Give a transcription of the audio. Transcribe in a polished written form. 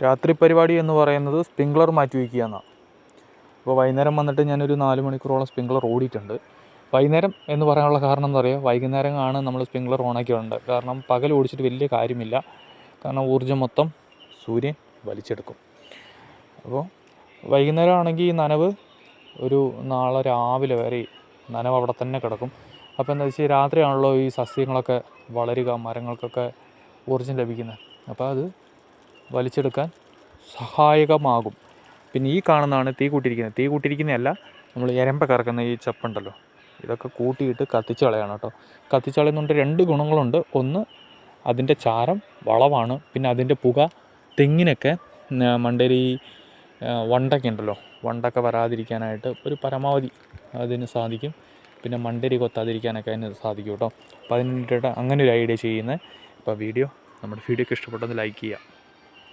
രാത്രി പരിപാടി എന്ന് പറയുന്നത് സ്പ്രിങ്ക്ലർ മാറ്റി വയ്ക്കുക എന്നാണ്. അപ്പോൾ വൈകുന്നേരം വന്നിട്ട് ഞാനൊരു 4 മണിക്കൂറോളം സ്പ്രിങ്ക്ലർ ഓടിയിട്ടുണ്ട്. വൈകുന്നേരം എന്ന് പറയാനുള്ള കാരണം എന്താ പറയുക, വൈകുന്നേരം ആണ് നമ്മൾ സ്പ്രിങ്ക്ലർ ഓണാക്കിയിട്ടുണ്ട്. കാരണം പകൽ ഓടിച്ചിട്ട് വലിയ കാര്യമില്ല, കാരണം ഊർജ്ജം മൊത്തം സൂര്യൻ വലിച്ചെടുക്കും. അപ്പോൾ വൈകുന്നേരം ആണെങ്കിൽ ഈ നനവ് ഒരു നാളെ രാവിലെ വരെ നനവ് അവിടെ തന്നെ കിടക്കും. അപ്പോൾ എന്താ വെച്ചാൽ രാത്രിയാണല്ലോ ഈ സസ്യങ്ങളൊക്കെ വളരുക, മരങ്ങൾക്കൊക്കെ ഊർജ്ജം ലഭിക്കുന്നത്. അപ്പോൾ അത് വലിച്ചെടുക്കാൻ സഹായകമാകും. പിന്നെ ഈ കാണുന്നതാണ് തീ കൂട്ടിയിരിക്കുന്നതല്ല, നമ്മൾ എരമ്പൊക്കെ ഇറക്കുന്ന ഈ ചെപ്പുണ്ടല്ലോ, ഇതൊക്കെ കൂട്ടിയിട്ട് കത്തിച്ച് കളയാണ് കേട്ടോ. കത്തിച്ച് കളയുന്നുണ്ട് 2 ഗുണങ്ങളുണ്ട്. ഒന്ന്, അതിൻ്റെ ചാരം വളമാണ്. പിന്നെ അതിൻ്റെ പുക തെങ്ങിനൊക്കെ മണ്ടയിൽ ഈ വണ്ടൊക്കെ ഉണ്ടല്ലോ, വണ്ടൊക്കെ വരാതിരിക്കാനായിട്ട് ഒരു പരമാവധി അതിന് സാധിക്കും. പിന്നെ മണ്ടരി കൊത്താതിരിക്കാനൊക്കെ അതിന് സാധിക്കും കേട്ടോ. അപ്പോൾ അതിന് വേണ്ടിയിട്ട് അങ്ങനെ ഒരു ഐഡിയ ചെയ്യുന്നത്. അപ്പോൾ നമ്മുടെ വീഡിയോക്ക് ഇഷ്ടപ്പെട്ടത് ലൈക്ക് ചെയ്യുക.